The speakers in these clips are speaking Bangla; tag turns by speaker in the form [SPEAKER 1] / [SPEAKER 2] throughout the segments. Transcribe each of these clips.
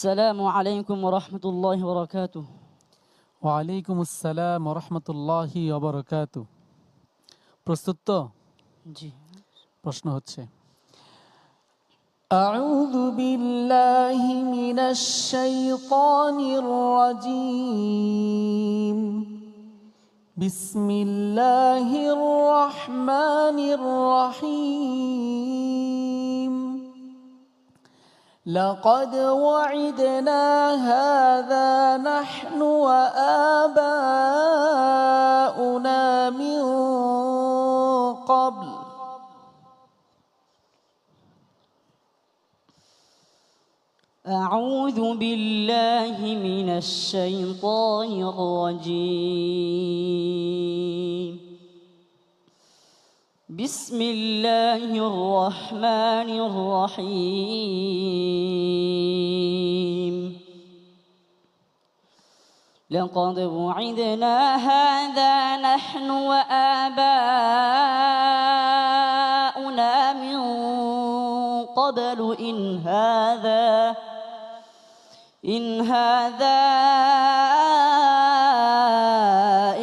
[SPEAKER 1] السلام عليكم ورحمة الله وبركاته.
[SPEAKER 2] ওয়ালাইকুম আসসালাম রহমতুল্লাহি ওবরাকাতু। প্রস্তুত তো?
[SPEAKER 1] জি।
[SPEAKER 2] প্রশ্ন হচ্ছে, আউযু বিল্লাহি মিনাশ শাইতানির রাজীম, বিসমিল্লাহির রহমানির রহিম। لقد وعدنا هذا نحن وآباؤنا من قبل
[SPEAKER 1] أعوذ بالله من الشيطان الرجيم. بسم الله الرحمن الرحيم. لقد وعدنا هذا نحن وآباؤنا من قبل إن هذا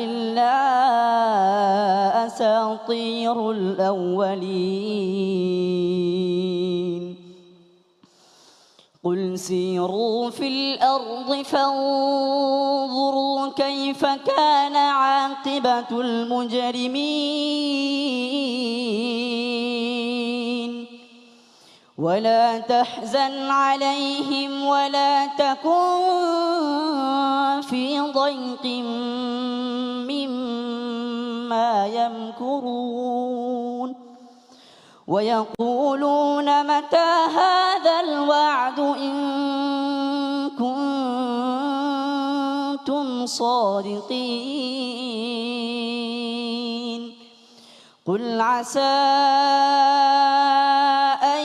[SPEAKER 1] إلا أساطير الأولين. قل سيروا في الأرض فانظروا كيف كان عاقبة المجرمين. ولا تحزن عليهم ولا تكن في ضيق مما يمكرون. ويقولون متى هذا الوعد إن كنتم صادقين. قل عسى أن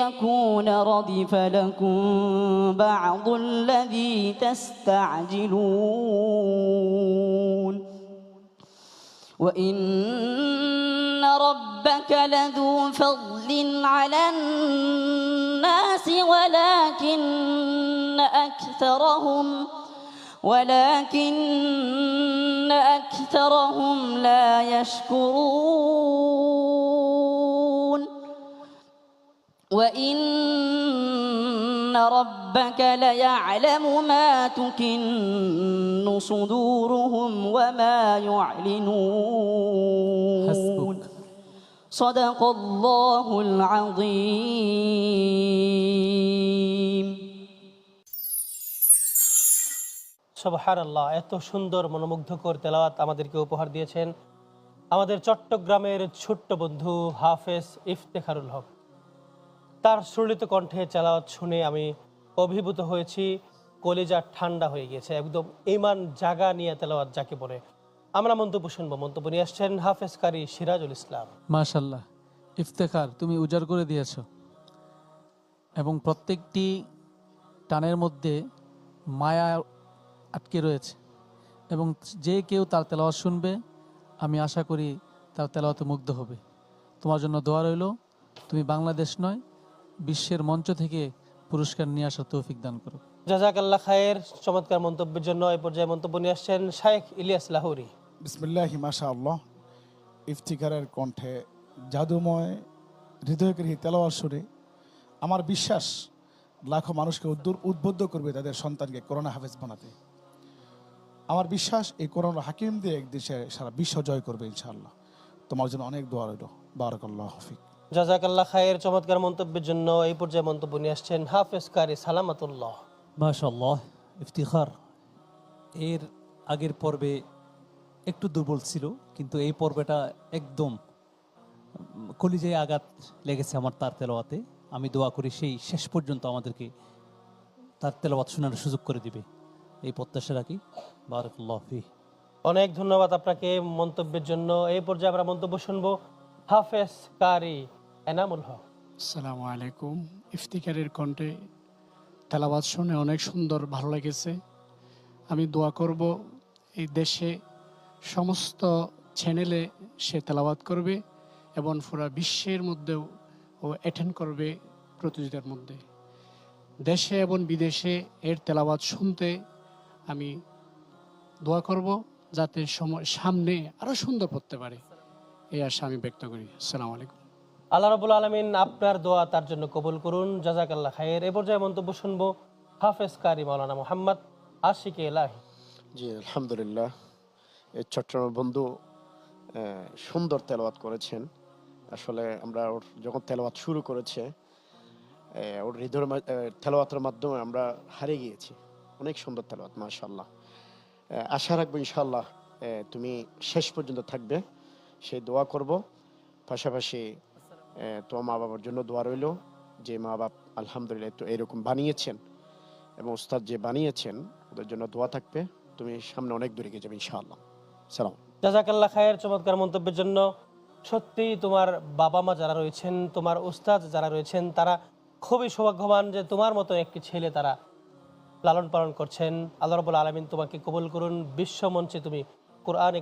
[SPEAKER 1] يكون ردف لكم بعض الذي تستعجلون. وإن ربك لذو فضل على الناس ولكن أكثرهم لا يشكرون. وإن ربك ليعلم ما تكن صدورهم وما يعلنون.
[SPEAKER 2] حسبك.
[SPEAKER 1] صدق الله العظيم.
[SPEAKER 3] সুবহানাল্লাহ। এত সুন্দর মনোমুগ্ধকর তেলাওয়াত আমাদেরকে উপহার দিয়েছেন আমাদের চট্টগ্রামের ছোট্ট বন্ধু হাফেজ ইফতেখারুল হক। তার সুললিত কণ্ঠে তেলাওয়াত শুনে আমি অভিভূত হয়েছি, কলিজা ঠান্ডা হয়ে গেছে, একদম ঈমান জাগা নিয়ে তেলাওয়াত যাকে বলে। আমরা মন্তব্য শুনবো। মন্তব্য নিয়ে আসছেন হাফেজ কারি সিরাজুল ইসলাম।
[SPEAKER 2] মাশাআল্লাহ, ইফতেখার, তুমি উজাড় করে দিয়েছো এবং প্রত্যেকটি টানের মধ্যে মায়া আটকে রয়েছে এবং যে কেউ তার তেলাওয়াত শুনবে আমি আশা করি তার তেলাওয়াতে মুগ্ধ হবে। তোমার জন্য দোয়া রইল, তুমি বাংলাদেশ নয় বিশ্বের মঞ্চ থেকে পুরস্কার নিয়ে আসার তৌফিক দান করো।
[SPEAKER 3] জাযাকাল্লাহ খায়ের। চমৎকার মন্তব্যের জন্য এই পর্যায়ে মন্তব্য নিয়ে আসছেন শাইখ ইলিয়াস লাহোরী।
[SPEAKER 4] বিসমিল্লাহি মাশাআল্লাহ। ইফতিখারের কণ্ঠে জাদুময় হৃদয়গ্রহী তেলাওয়াত শুনে আমার বিশ্বাস লাখো মানুষকে উদ্বুদ্ধ করবে তাদের সন্তানকে কোরআন হাফেজ বানাতে। আমার বিশ্বাস এই কোরআন হাকিম দিয়ে একদেশে সারা বিশ্ব জয় করবে ইনশাআল্লাহ। তোমার জন্য অনেক দোয়া রইল। বারাকাল্লাহু ফিক।
[SPEAKER 3] জাযাকাল্লাহ খায়ের। চমৎকার মন্তব্যের জন্য এই পর্যায়ে মন্তব্য নিয়ে আসছেন হাফেজ কারি সালামাতুল্লাহ।
[SPEAKER 5] মাশাআল্লাহ, ইফতিখার এর আগের পর্বে একটু দুর্বল ছিল, কিন্তু এই পর্বটা একদম কলিজায় আঘাত লেগেছে আমার তার তেলাওয়াতে। আমি দোয়া করি সেই শেষ পর্যন্ত আমাদেরকে তার তেলাওয়াত শোনার সুযোগ করে দিবে, এই প্রত্যাশা রাখি। বারাকাল্লাহু ফিহ।
[SPEAKER 3] অনেক ধন্যবাদ আপনাকে মন্তব্যের জন্য। এই পর্যায়ে আমরা মন্তব্য শুনবো হাফেজ কারি এনামুল হক।
[SPEAKER 6] আসসালামু আলাইকুম। ইফতিখারের কণ্ঠে তেলাওয়াত শুনে অনেক সুন্দর, ভালো লেগেছে। আমি দোয়া করব এই দেশে সমস্ত চ্যানেলে সে তেলাওয়াত করবে এবং পুরো বিশ্বের মধ্যেও ও অ্যাটেন্ড করবে প্রতিযোগিতার মধ্যে। দেশে এবং বিদেশে এর তেলাওয়াত শুনতে আমি দোয়া করব, যাতে সামনে আরো সুন্দর করতে পারে, এই আশা আমি ব্যক্ত করি। আসসালামু আলাইকুম।
[SPEAKER 3] আল্লাহ রাব্বুল আলামিন আপনার দোয়া তার জন্য কবুল করুন। জাযাকাল্লাহ খায়ের। এ পর্যায়ে মন্তব্য শুনবো হাফেজ কারি মাওলানা মোহাম্মদ আশিকে এলাহি।
[SPEAKER 7] জি আলহামদুলিল্লাহ, এই চট্টগ্রামের বন্ধু সুন্দর তেলাওয়াত করেছেন। আসলে আমরা ওর যখন তেলাওয়াত শুরু করেছে, ওর হৃদয়ের তেলাওয়াতের মাধ্যমে আমরা হারিয়ে গিয়েছি। অনেক সুন্দর তেলাওয়াত, মাশাআল্লাহ। আশা রাখবো ইনশাআল্লাহ তুমি শেষ পর্যন্ত থাকবে, সেই দোয়া করব। পাশাপাশি তোমার মা বাবার জন্য দোয়া রইল, যে মা বাপ আলহামদুলিল্লাহ তো এরকম বানিয়েছেন এবং উস্তাদ যে বানিয়েছেন, ওদের জন্য দোয়া থাকবে। তুমি সামনে অনেক দূরে গিয়ে যাবে ইনশাআল্লাহ। সালাম।
[SPEAKER 3] জাযাকাল্লাহ খায়ের চমৎকার মন্তব্যের জন্য। সত্যি তোমার বাবা মা যারা রয়েছেন, তোমার উস্তাদ যারা রয়েছেন, তারা খুবই সৌভাগ্যবান যে তোমার মতো একটি ছেলে তারা লালন পালন করছেন। আল্লাহ রাব্বুল আলামিন তোমাকে কবুল করুন। বিশ্ব মঞ্চে তুমি কোরআনে